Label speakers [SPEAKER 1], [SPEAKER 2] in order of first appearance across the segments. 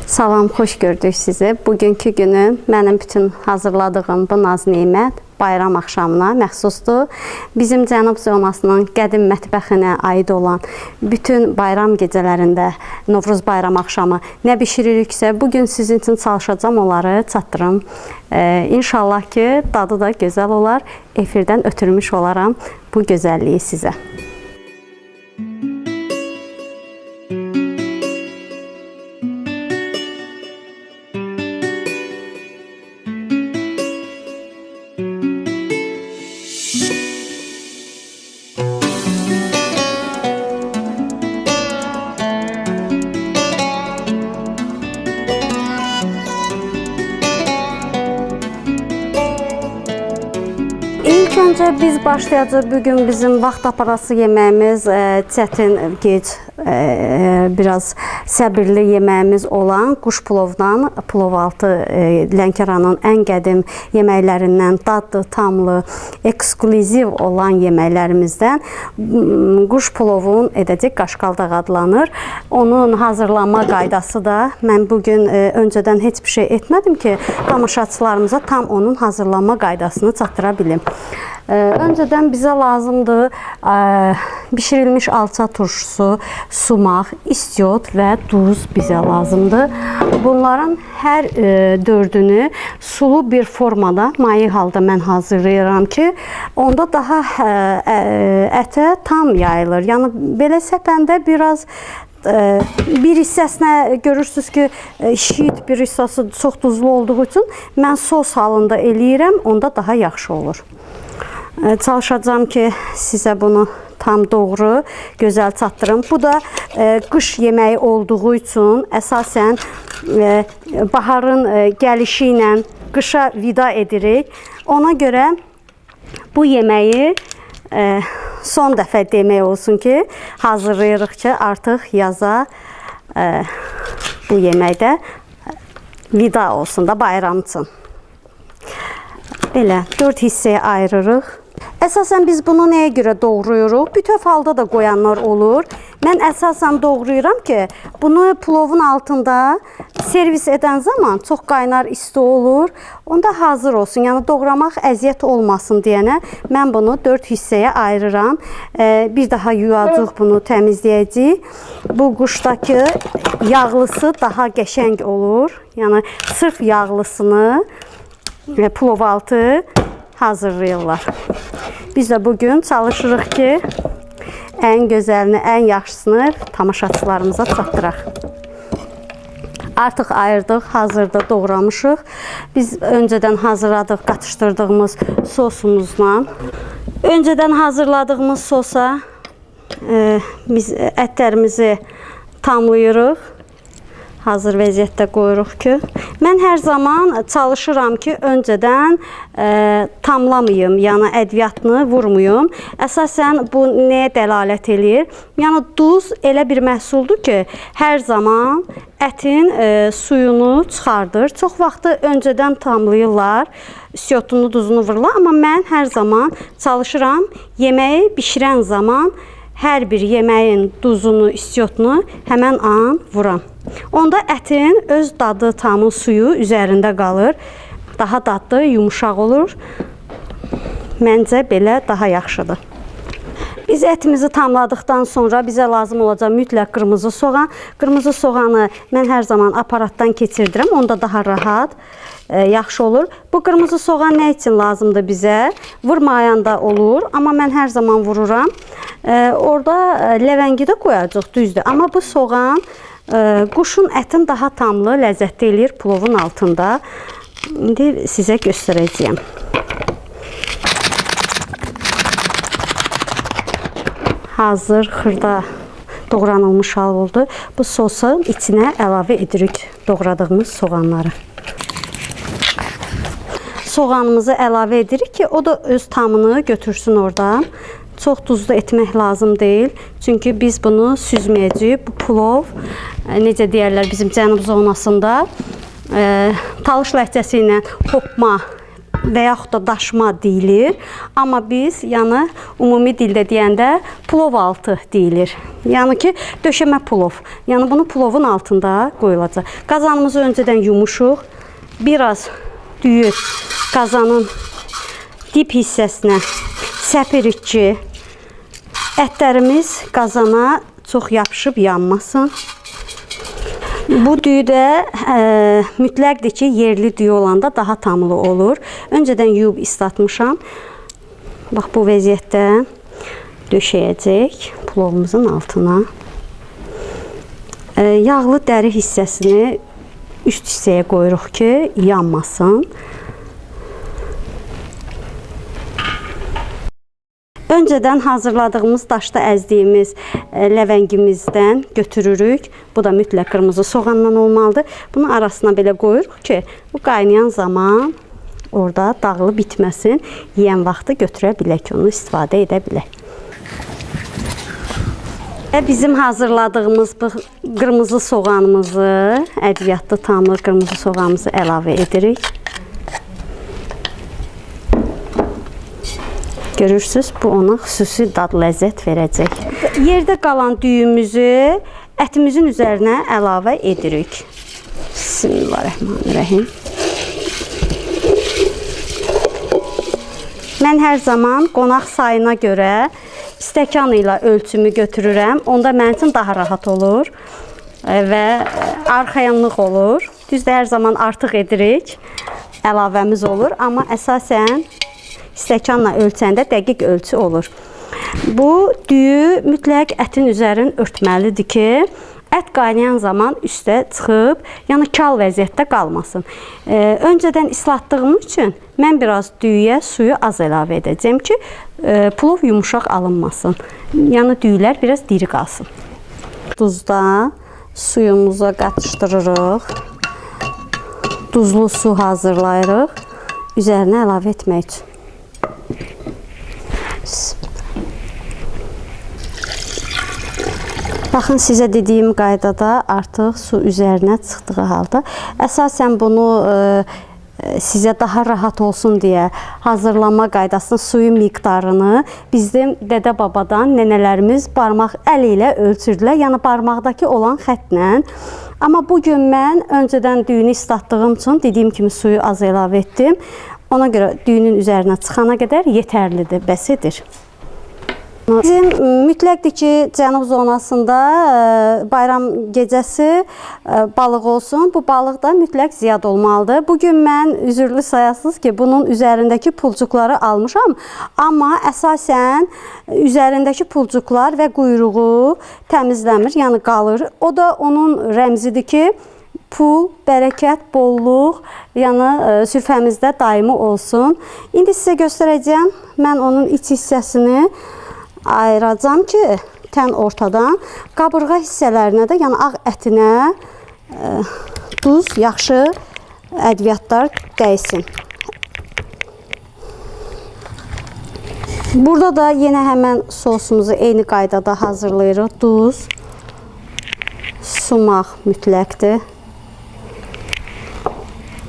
[SPEAKER 1] Salam, xoş gördük sizi. Bugünkü günü mənim bütün hazırladığım bu naz-nemət bayram axşamına məxsusdur. Bizim Cənub zonasının qədim mətbəxinə aid olan bütün bayram gecələrində Novruz bayram axşamı nə bişiririksə, bugün sizin üçün çalışacağım, onları çatdırım. İnşallah ki, dadı da gözəl olar. Efirdən ötürmüş olaram bu gözəlliyi sizə. İlk öncə biz başlayacağıq. Bugün bizim vaxt aparası yeməyimiz çətin, gec, biraz səbirli yeməyimiz olan quş plovdan, plov-altı Lənkəranın ən qədim yeməklərindən, dadlı, tamlı, eksklüziv olan yeməklərimizdən quş plovun edəcək qaşqaldaq adlanır. Onun hazırlanma qaydası da mən bugün öncədən heç bir şey etmədim ki, tamaşaçılarımıza tam onun hazırlanma qaydasını çatdıra bilim. Öncədən bizə lazımdır bişirilmiş alça turşusu, sumaq, istiot və duz bizə lazımdır. Bunların hər dördünü sulu bir formada, maye halda mən hazırlayıram ki, onda daha ətə tam yayılır. Yəni, belə səpəndə biraz bir hissəsinə görürsünüz ki, şiit bir hissəsi çox duzlu olduğu üçün mən sos halında eləyirəm, onda daha yaxşı olur. Çalışacağım ki, sizə bunu tam doğru, gözəl çatdırım. Bu da qış yeməyi olduğu üçün əsasən baharın gəlişi ilə qışa vida edirik. Ona görə bu yeməyi son dəfə demək olsun ki, hazırlayırıq ki, artıq yaza bu yeməkdə vida olsun da bayram üçün. Belə 4 hissəyə ayırırıq. Əsasən biz bunu nəyə görə doğrayırıq? Bütöv halda da qoyanlar olur. Mən əsasən doğrayıram ki, bunu plovun altında servis edən zaman çox qaynar isti olur. Onda hazır olsun. Yəni doğramaq əziyyət olmasın deyənə mən bunu 4 hissəyə ayırıram. Bir daha yuyacaq bunu, təmizləyəcək. Bu quşdakı yağlısı daha qəşəng olur. Yəni sırf yağlısını plov-altı hazırlayırlar. Biz də bugün çalışırıq ki, ən gözəlini, ən yaxşısını tamaşaçılarımıza çatdıraq. Artıq ayırdıq, hazırda doğramışıq. Biz öncədən hazırladıq, qatışdırdığımız sosumuzla. Öncədən hazırladığımız sosa biz ətlərimizi tamlayırıq. Hazır vəziyyətdə qoyuruq ki, mən hər zaman çalışıram ki, öncədən tamlamayım, yəni ədviyyatını vurmuyum. Əsasən bu nəyə dəlalət eləyir? Yəni duz elə bir məhsuldur ki, hər zaman ətin suyunu çıxardır. Çox vaxtı öncədən tamlayırlar, istiotunu, duzunu vururlar, amma mən hər zaman çalışıram yeməyi bişirən zaman hər bir yeməyin duzunu, istiotunu həmən an vuram. Onda ətin öz dadı, tamı, suyu üzərində qalır. Daha dadlı, yumuşaq olur. Məncə belə daha yaxşıdır. Biz ətimizi tamladıqdan sonra bizə lazım olacaq mütləq qırmızı soğan. Qırmızı soğanı mən hər zaman aparatdan keçirdirəm. Onda daha rahat, yaxşı olur. Bu qırmızı soğan nə üçün lazımdır bizə? Vurmayan da olur, amma mən hər zaman vururam. Orada ləvəngi də qoyacaq, düzdür. Amma bu soğan quşun ətin daha tamlı, ləzzətli eləyir plovun altında. İndi sizə göstərəcəyəm. Hazır xırda doğranılmış hal oldu. Bu sosun içinə əlavə edirik doğradığımız soğanları. Soğanımızı əlavə edirik ki, o da öz tamını götürsün oradan. Çox duzlu etmək lazım deyil. Çünki biz bunu süzməyəcəyik. Bu plov, necə deyərlər bizim Cənub zonasında, Talış ləhcəsi ilə hopma və yaxud da daşma deyilir. Amma biz yəni ümumi dildə deyəndə plov altı deyilir. Yəni ki, döşəmə plov. Yəni bunu plovun altında qoyulacaq. Qazanımızı öncədən yumuşuq. Biraz düyü qazanın dip hissəsinə səpirik ki, ətlərimiz qazana çox yapışıb yanmasın. Bu düyü də mütləqdir ki, yerli düyü olanda daha tamlı olur. Öncədən yuyub islatmışam. Bax, bu vəziyyətdə döşəyəcək plovumuzun altına. Yağlı dəri hissəsini üst hissəyə qoyuruq ki, yanmasın. Öncədən hazırladığımız daşda əzdiyimiz ləvəngimizdən götürürük. Bu da mütləq qırmızı soğandan olmalıdır. Bunu arasına belə qoyuruq ki, bu qaynayan zaman orada dağılıb bitməsin. Yeyən vaxtı götürə bilək, onu istifadə edə bilək. Bizim hazırladığımız bu qırmızı soğanımızı, ədviyyatlı tamlı qırmızı soğanımızı əlavə edirik. Görürsünüz, bu ona xüsusi dad ləzzət verəcək. Yerdə qalan düyümüzü ətimizin üzərinə əlavə edirik. Bismillahirrahmanirrahim. Mən hər zaman qonaq sayına görə stəkan ilə ölçümü götürürəm. Onda mənim üçün daha rahat olur və arxayanlıq olur. Düzdür, hər zaman artıq edirik, əlavəmiz olur. Amma əsasən stəkanla ölçəndə dəqiq ölçü olur. Bu düyü mütləq ətin üzərini örtməlidir ki, ət qaynayan zaman üstə çıxıb, yəni kal vəziyyətdə qalmasın. Öncədən islatdığım üçün mən biraz düyüyə suyu az əlavə edəcəm ki, plov yumuşaq alınmasın. Yəni düyülər biraz diri qalsın. Duzda suyumuza qatışdırırıq. Duzlu su hazırlayırıq. Üzərinə əlavə etmək üçün. Baxın, sizə dediyim qaydada artıq su üzərinə çıxdığı halda əsasən bunu sizə daha rahat olsun deyə hazırlama qaydasının suyu miqdarını bizim dədə-babadan nənələrimiz barmaq əli ilə ölçürdülər. Yəni barmaqdakı olan xəttlə. Amma bugün mən öncədən düyünü islatdığım üçün dediyim kimi suyu az əlavə etdim. Ona görə düyünün üzərinə çıxana qədər yetərlidir, bəs edir. Bizim mütləqdir ki, cənub zonasında bayram gecəsi balıq olsun. Bu balıq da mütləq ziyad olmalıdır. Bugün mən üzürlü sayasınız ki, bunun üzərindəki pulcuqları almışam. Amma əsasən üzərindəki pulcuqlar və quyruğu təmizləmir, yəni qalır. O da onun rəmzidir ki, pul, bərəkət, bolluq, yəni süfrəmizdə daimi olsun. İndi sizə göstərəcəm. Mən onun iç hissəsini ayıracağım ki, tən ortadan. Qabırğa hissələrinə də, yəni ağ ətinə duz, yaxşı ədviyyatlar dəysin. Burada da yenə həmən sosumuzu eyni qaydada hazırlayırıq. Duz, sumaq mütləqdir.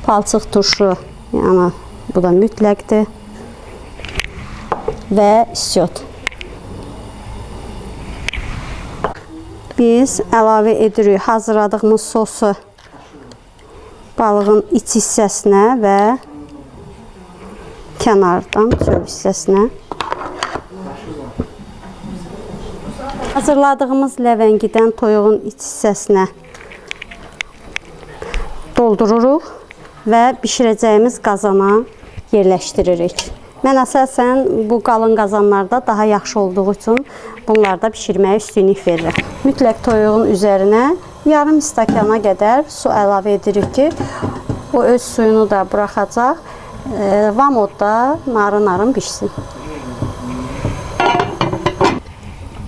[SPEAKER 1] Palçıq turşu, yəni bu da mütləqdir. Və istiot. Biz əlavə edirik hazırladığımız sosu balığın iç hissəsinə və kənardan çöl hissəsinə. Hazırladığımız ləvəngidən toyuğun iç hissəsinə doldururuq və bişirəcəyimiz qazana yerləşdiririk. Mən əsasən bu qalın qazanlarda daha yaxşı olduğu üçün bunlarda bişirməyə üstünlük verirəm. Mütləq toyuğun üzərinə yarım stəkana qədər su əlavə edirik ki, o öz suyunu da buraxacaq. Vamodda narın-narın bişsin.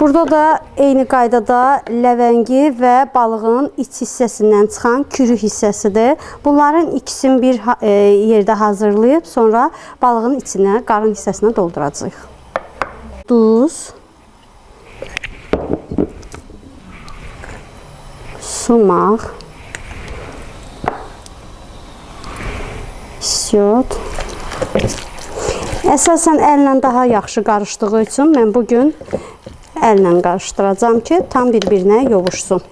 [SPEAKER 1] Burada da eyni qaydada ləvəngi və balığın iç hissəsindən çıxan kürü hissəsidir. Bunların ikisini bir yerdə hazırlayıb, sonra balığın içinə, qarın hissəsinə dolduracağıq. Duz, sumaq, istiot Əsasən əllə daha yaxşı qarışdığı üçün mən bugün əllə qarışdıracağam ki, tam bir-birinə yovuşsun.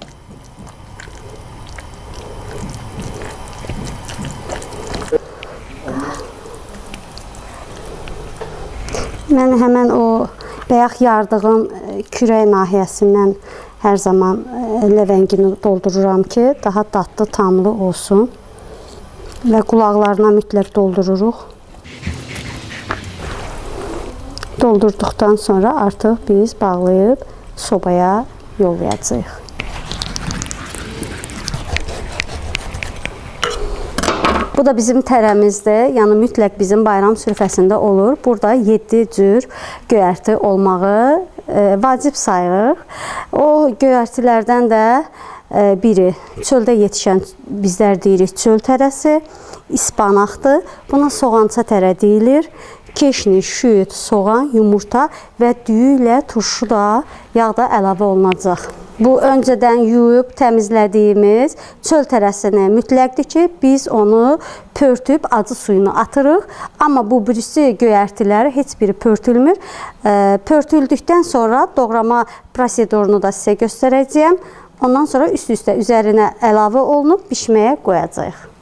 [SPEAKER 1] Mən həmən o bayaq yardığım kürək nahiyəsindən hər zaman ləvəngini doldururam ki, daha dadlı, tamlı olsun. Və qulaqlarına mütləq doldururuq. Doldurduqdan sonra artıq biz bağlayıb sobaya yollayacağıq. Bu da bizim tərəmizdir. Yəni mütləq bizim bayram süfrəsində olur. Burada 7 cür göyərti olmağı vacib sayırıq. O göyərtilərdən də biri çöldə yetişən, bizlər deyirik çöl tərəsi, ispanaqdır. Buna soğança tərə deyilir. Keşni, şüyüd, soğan, yumurta və düyü ilə turşu da yağda əlavə olunacaq. Bu öncədən yuyub təmizlədiyimiz çöl tərəsini mütləqdir ki, biz onu pörtüb acı suyunu atırıq. Amma bu birisi göyərtiləri heç biri pörtülmür. Pörtüldükdən sonra doğrama prosedurunu da sizə göstərəcəyəm. Ondan sonra üst-üstə üzərinə əlavə olunub bişməyə qoyacağıq.